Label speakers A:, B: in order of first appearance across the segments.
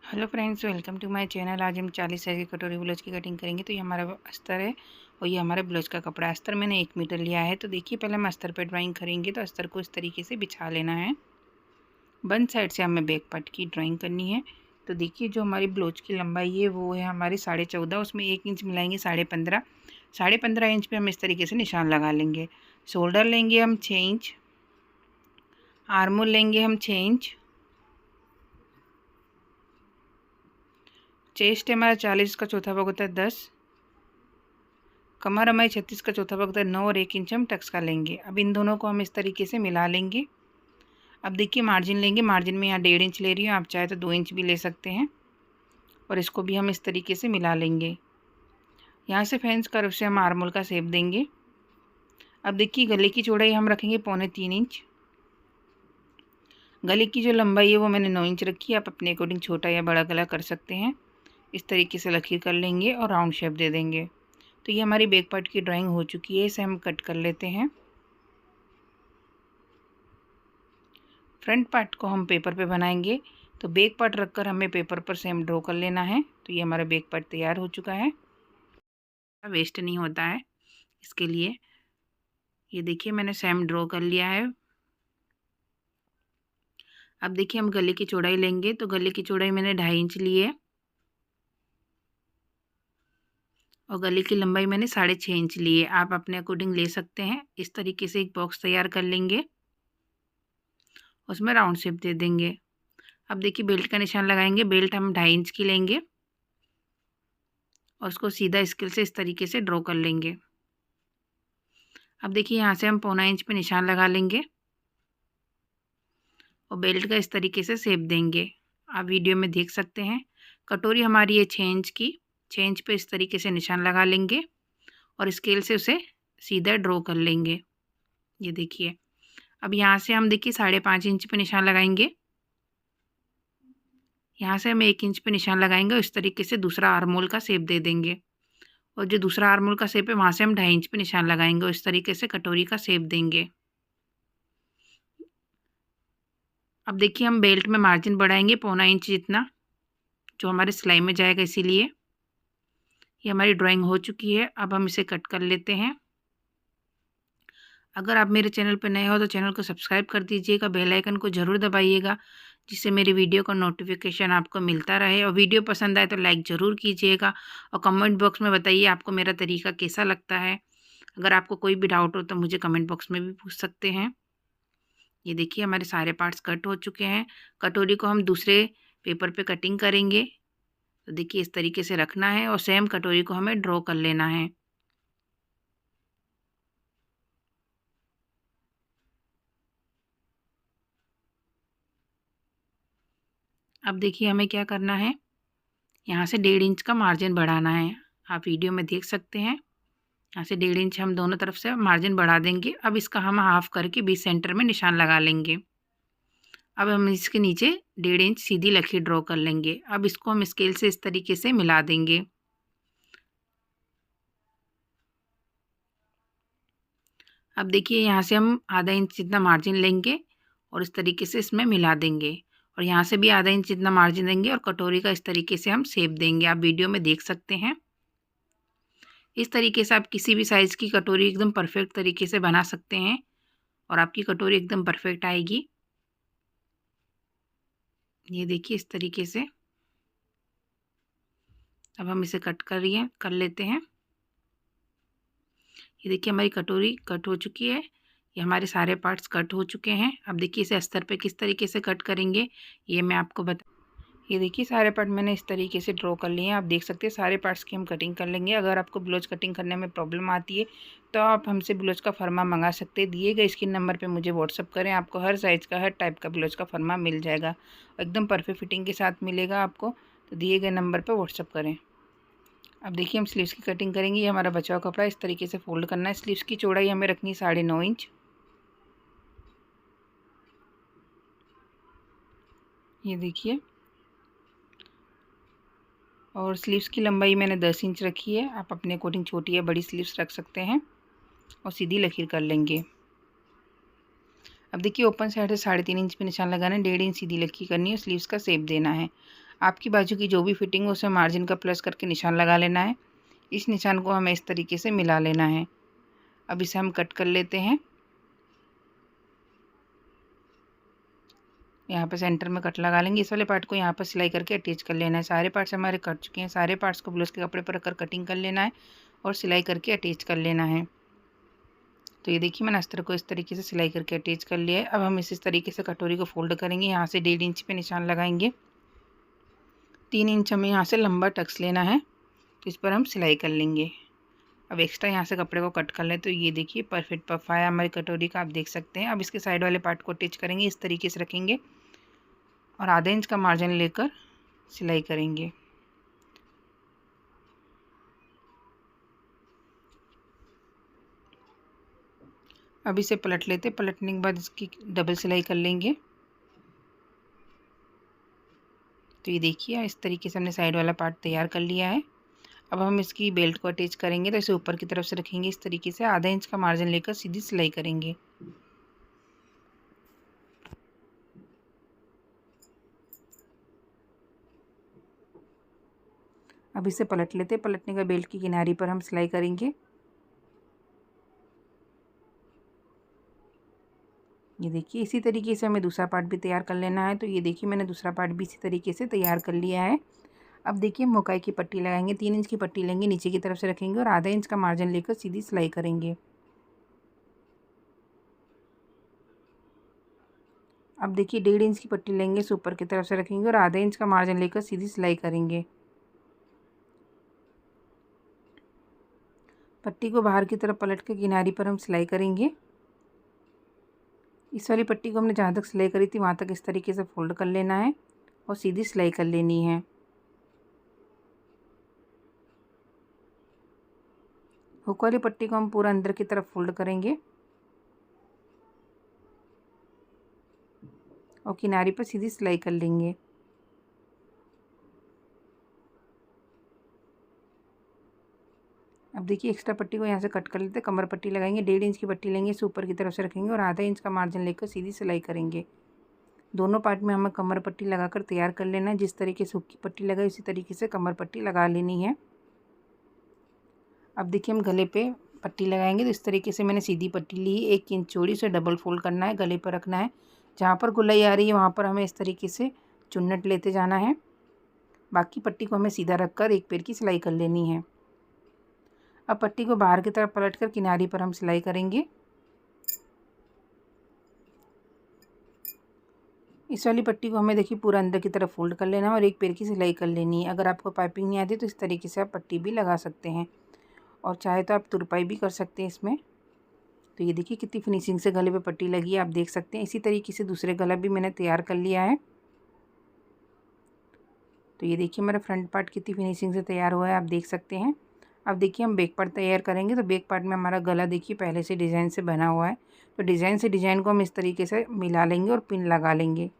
A: Hello friends, welcome to my channel. आज हम 40 size की कटोरी ब्लाउज की कटिंग करेंगे। तो ये हमारा अस्तर है और ये हमारे ब्लाउज का कपड़ा। अस्तर मैंने 1 मीटर लिया है। तो देखिए, पहले हम अस्तर पे ड्राइंग करेंगे। तो अस्तर को इस तरीके से बिछा लेना है। बंद साइड से हमें बैक पार्ट की ड्राइंग करनी है। तो देखिए, जो हमारी ब्लाउज की लंबाई है वो है हमारी 14.5। उसमें 1 इंच मिलाएंगे 15.5। 15.5 इंच पे हम इस तरीके से निशान लगा लेंगे। शोल्डर लेंगे हम 6 इंच, आर्मोल लेंगे हम 6 इंच, चेस्ट हमारा 40 का चौथा भाग होता है 10, कमर हमारी 36 का चौथा भाग होता है 9 और 1 इंच हम टक्स का लेंगे। अब इन दोनों को हम इस तरीके से मिला लेंगे। अब देखिए, मार्जिन लेंगे। मार्जिन में यहाँ 1.5 इंच ले रही हूँ, आप चाहे तो 2 इंच भी ले सकते हैं। और इसको भी हम इस तरीके से मिला लेंगे। यहाँ से फेंस कर्व से हम आर्मोल का शेप देंगे। अब देखिए, गले की चौड़ाई हम रखेंगे 3.25 इंच। गले की जो लंबाई है वो मैंने 9 इंच रखी है। आप अपने अकॉर्डिंग छोटा या बड़ा गला कर सकते हैं। इस तरीके से लकीर कर लेंगे और राउंड शेप दे देंगे। तो ये हमारी बैक पार्ट की ड्राइंग हो चुकी है। इसे हम कट कर लेते हैं। फ्रंट पार्ट को हम पेपर पे बनाएंगे। तो बैक पार्ट रखकर हमें पेपर पर सेम ड्रॉ कर लेना है। तो ये हमारा बैक पार्ट तैयार हो चुका है। वेस्ट नहीं होता है इसके लिए। ये देखिए, मैंने सेम ड्रॉ कर लिया है। अब देखिए, हम गले की चौड़ाई लेंगे। तो गले की चौड़ाई मैंने 2.5 इंच ली है और गले की लंबाई मैंने 6.5 इंच ली है। आप अपने अकॉर्डिंग ले सकते हैं। इस तरीके से एक बॉक्स तैयार कर लेंगे, उसमें राउंड शेप दे देंगे। अब देखिए, बेल्ट का निशान लगाएंगे। बेल्ट हम 2.5 इंच की लेंगे और उसको सीधा स्केल से इस तरीके से ड्रॉ कर लेंगे। अब देखिए, यहाँ से हम 0.25 इंच पे निशान लगा लेंगे और बेल्ट का इस तरीके से शेप देंगे। आप वीडियो में देख सकते हैं। कटोरी हमारी है 6 इंच की। 6 इंच पे इस तरीके से निशान लगा लेंगे और स्केल से उसे सीधा ड्रॉ कर लेंगे। ये देखिए, अब यहाँ से हम देखिए 5.5 इंच पे निशान लगाएंगे। यहाँ से हम 1 इंच पे निशान लगाएंगे और इस तरीके से दूसरा आर्मोल का शेप दे देंगे। और जो दूसरा आर्मोल का शेप है वहाँ से हम 2.5 इंच पे निशान लगाएंगे और इस तरीके से कटोरी का शेप देंगे। अब देखिए, हम बेल्ट में मार्जिन बढ़ाएंगे 0.25 इंच जितना, जो हमारे सिलाई में जाएगा। इसीलिए ये हमारी ड्राइंग हो चुकी है। अब हम इसे कट कर लेते हैं। अगर आप मेरे चैनल पर नए हो तो चैनल को सब्सक्राइब कर दीजिएगा, बेल आइकन को ज़रूर दबाइएगा, जिससे मेरी वीडियो का नोटिफिकेशन आपको मिलता रहे। और वीडियो पसंद आए तो लाइक ज़रूर कीजिएगा और कमेंट बॉक्स में बताइए आपको मेरा तरीका कैसा लगता है। अगर आपको कोई भी डाउट हो तो मुझे कमेंट बॉक्स में भी पूछ सकते हैं। ये देखिए, हमारे सारे पार्ट्स कट हो चुके हैं। कटोरी को हम दूसरे पेपर पे कटिंग करेंगे। तो देखिए, इस तरीके से रखना है और सेम कटोरी को हमें ड्रॉ कर लेना है। अब देखिए, हमें क्या करना है, यहाँ से 1.5 इंच का मार्जिन बढ़ाना है। आप वीडियो में देख सकते हैं। यहाँ से 1.5 इंच हम दोनों तरफ से मार्जिन बढ़ा देंगे। अब इसका हम हाफ करके बीच सेंटर में निशान लगा लेंगे। अब हम इसके नीचे 1.5 इंच सीधी लकीर ड्रॉ कर लेंगे। अब इसको हम स्केल से इस तरीके से मिला देंगे। अब देखिए, यहाँ से हम आधा इंच जितना मार्जिन लेंगे और इस तरीके से इसमें मिला देंगे। और यहाँ से भी आधा इंच जितना मार्जिन देंगे और कटोरी का इस तरीके से हम शेप देंगे। आप वीडियो में देख सकते हैं। इस तरीके से आप किसी भी साइज़ की कटोरी एकदम परफेक्ट तरीके से बना सकते हैं और आपकी कटोरी एकदम परफेक्ट आएगी। ये देखिए, इस तरीके से। अब हम इसे कर लेते हैं। ये देखिए, हमारी कटोरी कट हो चुकी है। ये हमारे सारे पार्ट्स कट हो चुके हैं। अब देखिए, इसे अस्तर पे किस तरीके से कट करेंगे ये मैं आपको ये देखिए, सारे पार्ट मैंने इस तरीके से ड्रॉ कर लिए हैं। आप देख सकते हैं सारे पार्ट्स की हम कटिंग कर लेंगे। अगर आपको ब्लाउज कटिंग करने में प्रॉब्लम आती है तो आप हमसे ब्लाउज का फरमा मंगा सकते हैं। दिए गए स्क्रीन नंबर पे मुझे व्हाट्सअप करें। आपको हर साइज़ का हर टाइप का ब्लाउज का फरमा मिल जाएगा, एकदम परफेक्ट फिटिंग के साथ मिलेगा आपको। तो दिए गए नंबर पर व्हाट्सअप करें। अब देखिए, हम स्लीव्स की कटिंग करेंगे। ये हमारा बचा हुआ कपड़ा इस तरीके से फोल्ड करना है। स्लीव्स की चौड़ाई हमें रखनी है 9.5 इंच। ये देखिए, और स्लीव्स की लंबाई मैंने 10 इंच रखी है। आप अपने अकॉर्डिंग छोटी या बड़ी स्लीव्स रख सकते हैं और सीधी लकीर कर लेंगे। अब देखिए, ओपन साइड से 3.5 इंच पे निशान लगाना है। 1.5 इंच सीधी लकीर करनी है और स्लीव्स का शेप देना है। आपकी बाजू की जो भी फिटिंग हो उसमें मार्जिन का प्लस करके निशान लगा लेना है। इस निशान को हमें इस तरीके से मिला लेना है। अब इसे हम कट कर लेते हैं। यहाँ पे सेंटर में कट लगा लेंगे। इस वाले पार्ट को यहाँ पर सिलाई करके अटैच कर लेना है। सारे पार्ट्स हमारे कट चुके हैं। सारे पार्ट्स को ब्लाउज के कपड़े पर रखकर कटिंग कर लेना है और सिलाई करके अटैच कर लेना है। तो ये देखिए मैंने अस्तर को इस तरीके से सिलाई करके अटैच कर लिया है। अब हम इस तरीके से कटोरी को फोल्ड करेंगे। यहाँ से 1.5 इंच पे निशान लगाएंगे। 3 इंच हमें यहाँ से लंबा टक्स लेना है, तो इस पर हम सिलाई कर लेंगे। अब एक्स्ट्रा यहाँ से कपड़े को कट कर लें। तो ये देखिए परफेक्ट पफ आया हमारी कटोरी का, आप देख सकते हैं। अब इसके साइड वाले पार्ट को अटैच करेंगे, इस तरीके से रखेंगे और आधे इंच का मार्जिन लेकर सिलाई करेंगे। अब इसे पलट लेते, पलटने के बाद इसकी डबल सिलाई कर लेंगे। तो ये देखिए इस तरीके से हमने साइड वाला पार्ट तैयार कर लिया है। अब हम इसकी बेल्ट को अटैच करेंगे, तो इसे ऊपर की तरफ से रखेंगे इस तरीके से, आधा इंच का मार्जिन लेकर सीधी सिलाई करेंगे। अब इसे पलट लेते, पलटने का बेल्ट की किनारी पर हम सिलाई करेंगे। ये देखिए इसी तरीके से हमें दूसरा पार्ट भी तैयार कर लेना है। तो ये देखिए मैंने दूसरा पार्ट भी इसी तरीके से तैयार कर लिया है। अब देखिए हम मोकाई की पट्टी लगाएंगे। 3 इंच की पट्टी लेंगे, नीचे की तरफ से रखेंगे और आधा इंच का मार्जिन लेकर सीधी सिलाई करेंगे। अब देखिए 1.5 इंच की पट्टी लेंगे, इसे ऊपर की तरफ से रखेंगे और आधा इंच का मार्जिन लेकर सीधी सिलाई करेंगे। पट्टी को बाहर की तरफ पलट के किनारी पर हम सिलाई करेंगे। इस वाली पट्टी को हमने जहाँ तक सिलाई करी थी वहाँ तक इस तरीके से फोल्ड कर लेना है और सीधी सिलाई कर लेनी है। हुक वाली पट्टी को हम पूरा अंदर की तरफ फोल्ड करेंगे और किनारी पर सीधी सिलाई कर लेंगे। अब देखिए एक्स्ट्रा पट्टी को यहाँ से कट कर लेते हैं, कमर पट्टी लगाएंगे। 1.5 इंच की पट्टी लेंगे, इसे ऊपर की तरफ से रखेंगे और आधा इंच का मार्जिन लेकर सीधी सिलाई करेंगे। दोनों पार्ट में हमें कमर पट्टी लगाकर तैयार कर लेना है। जिस तरीके से हुक की पट्टी लगाई उसी तरीके से कमर पट्टी लगा लेनी है। अब देखिए हम गले पे पट्टी लगाएंगे। तो इस तरीके से मैंने सीधी पट्टी ली, 1 इंच चौड़ी, उसे डबल फोल्ड करना है, गले पर रखना है। जहाँ पर गुलाई आ रही है वहाँ पर हमें इस तरीके से चुन्नट लेते जाना है। बाकी पट्टी को हमें सीधा रखकर एक पैर की सिलाई कर लेनी है। अब पट्टी को बाहर की तरफ पलटकर किनारी पर हम सिलाई करेंगे। इस वाली पट्टी को हमें देखिए पूरा अंदर की तरफ फोल्ड कर लेना है और एक पैर की सिलाई कर लेनी है। अगर आपको पाइपिंग नहीं आती तो इस तरीके से आप पट्टी भी लगा सकते हैं और चाहे तो आप तुरपाई भी कर सकते हैं इसमें। तो ये देखिए कितनी फिनिशिंग से गले पे पट्टी लगी है, आप देख सकते हैं। इसी तरीके से दूसरे गला भी मैंने तैयार कर लिया है। तो ये देखिए मेरा फ्रंट पार्ट कितनी फिनिशिंग से तैयार हुआ है, आप देख सकते हैं। अब देखिए हम बैक पार्ट तैयार करेंगे। तो बैक पार्ट में हमारा गला देखिए पहले से डिज़ाइन से बना हुआ है। तो डिज़ाइन से डिज़ाइन को हम इस तरीके से मिला लेंगे और पिन लगा लेंगे।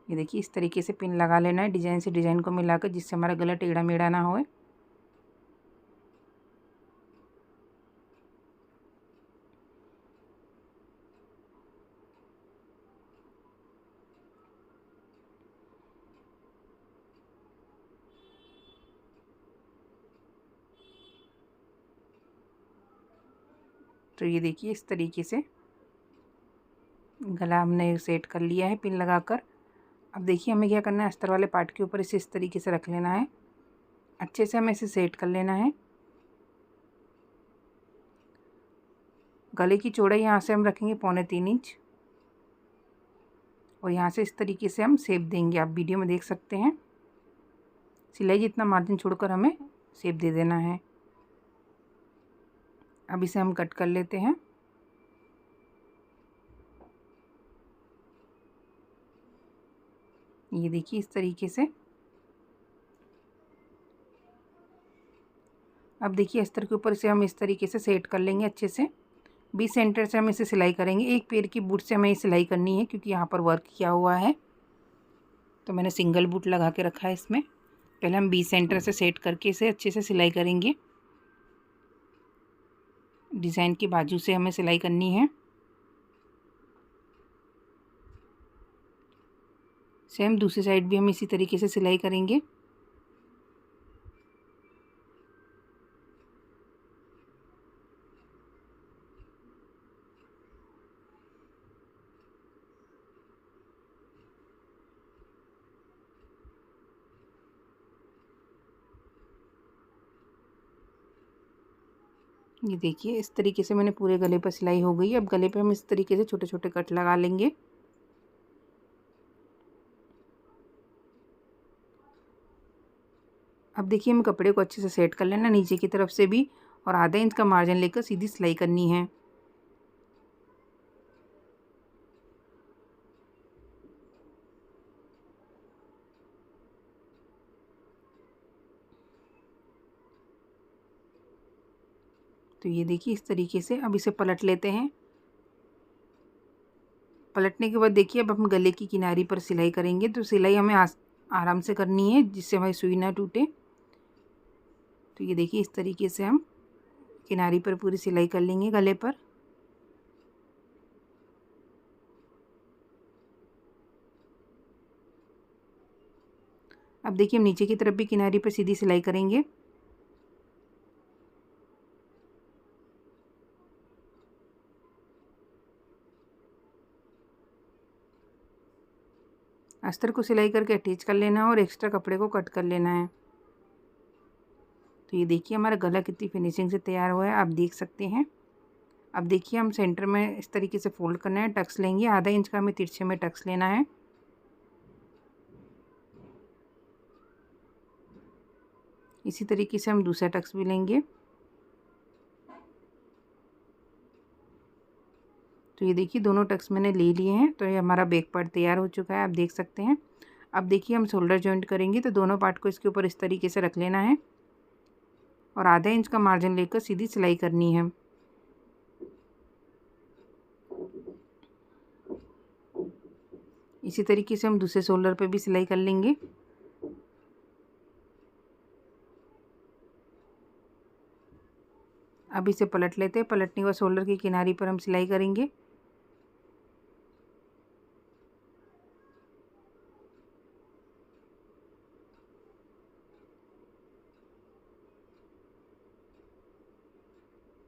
A: ये देखिए इस तरीके से पिन लगा लेना है डिज़ाइन से डिज़ाइन को मिलाकर, जिससे हमारा गला टेढ़ा मेढ़ा ना होए। तो ये देखिए इस तरीके से गला हमने सेट कर लिया है पिन लगाकर। अब देखिए हमें क्या करना है, अस्तर वाले पार्ट के ऊपर इसे इस तरीके से रख लेना है। अच्छे से हमें इसे सेट कर लेना है। गले की चौड़ाई यहाँ से हम रखेंगे 3.25 इंच और यहाँ से इस तरीके से हम शेप देंगे। आप वीडियो में देख सकते हैं। सिलाई जितना मार्जिन छोड़कर हमें शेप दे देना है। अब इसे हम कट कर लेते हैं। ये देखिए इस तरीके से। अब देखिए अस्तर के ऊपर से हम इस तरीके से सेट कर लेंगे अच्छे से। 20 सेंटर से हम इसे सिलाई करेंगे। एक पैर की बूट से हमें ये सिलाई करनी है क्योंकि यहाँ पर वर्क किया हुआ है। तो मैंने सिंगल बूट लगा के रखा है इसमें। पहले हम 20 सेंटर से सेट करके इसे अच्छे से सिलाई करेंगे। डिज़ाइन की बाजू से हमें सिलाई करनी है। सेम दूसरी साइड भी हम इसी तरीके से सिलाई करेंगे। ये देखिए इस तरीके से मैंने पूरे गले पर सिलाई हो गई। अब गले पे हम इस तरीके से छोटे छोटे कट लगा लेंगे। अब देखिए हमें कपड़े को अच्छे से सेट कर लेना नीचे की तरफ से भी, और आधा इंच का मार्जिन लेकर सीधी सिलाई करनी है। तो ये देखिए इस तरीके से अब इसे पलट लेते हैं। पलटने के बाद देखिए अब हम गले की किनारी पर सिलाई करेंगे। तो सिलाई हमें आराम से करनी है जिससे हमारी सुई ना टूटे। तो ये देखिए इस तरीके से हम किनारी पर पूरी सिलाई कर लेंगे गले पर। अब देखिए हम नीचे की तरफ भी किनारी पर सीधी सिलाई करेंगे। अस्तर को सिलाई करके अटैच कर लेना है और एक्स्ट्रा कपड़े को कट कर लेना है। तो ये देखिए हमारा गला कितनी फिनिशिंग से तैयार हुआ है, आप देख सकते हैं। अब देखिए हम सेंटर में इस तरीके से फोल्ड करना है, टक्स लेंगे। आधा इंच का हमें तिरछे में टक्स लेना है। इसी तरीके से हम दूसरा टक्स भी लेंगे। तो ये देखिए दोनों टक्स मैंने ले लिए हैं। तो ये हमारा बैक पार्ट तैयार हो चुका है, आप देख सकते हैं। अब देखिए हम शोल्डर जॉइंट करेंगे। तो दोनों पार्ट को इसके ऊपर इस तरीके से रख लेना है और आधा इंच का मार्जिन लेकर सीधी सिलाई करनी है। इसी तरीके से हम दूसरे शोल्डर पे भी सिलाई कर लेंगे। अब इसे पलट लेते हैं। पलटने के बाद शोल्डर की किनारी पर हम सिलाई करेंगे।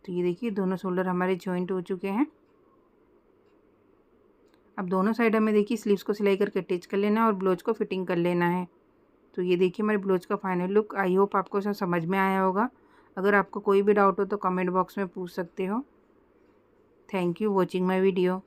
A: तो ये देखिए दोनों शोल्डर हमारे जॉइंट हो चुके हैं। अब दोनों साइड हमें देखिए स्लीव्स को सिलाई करके अटैच कर लेना है और ब्लाउज को फिटिंग कर लेना है। तो ये देखिए हमारे ब्लाउज का फाइनल लुक। आई होप आपको सब समझ में आया होगा। अगर आपको कोई भी डाउट हो तो कमेंट बॉक्स में पूछ सकते हो। Thank you watching my video.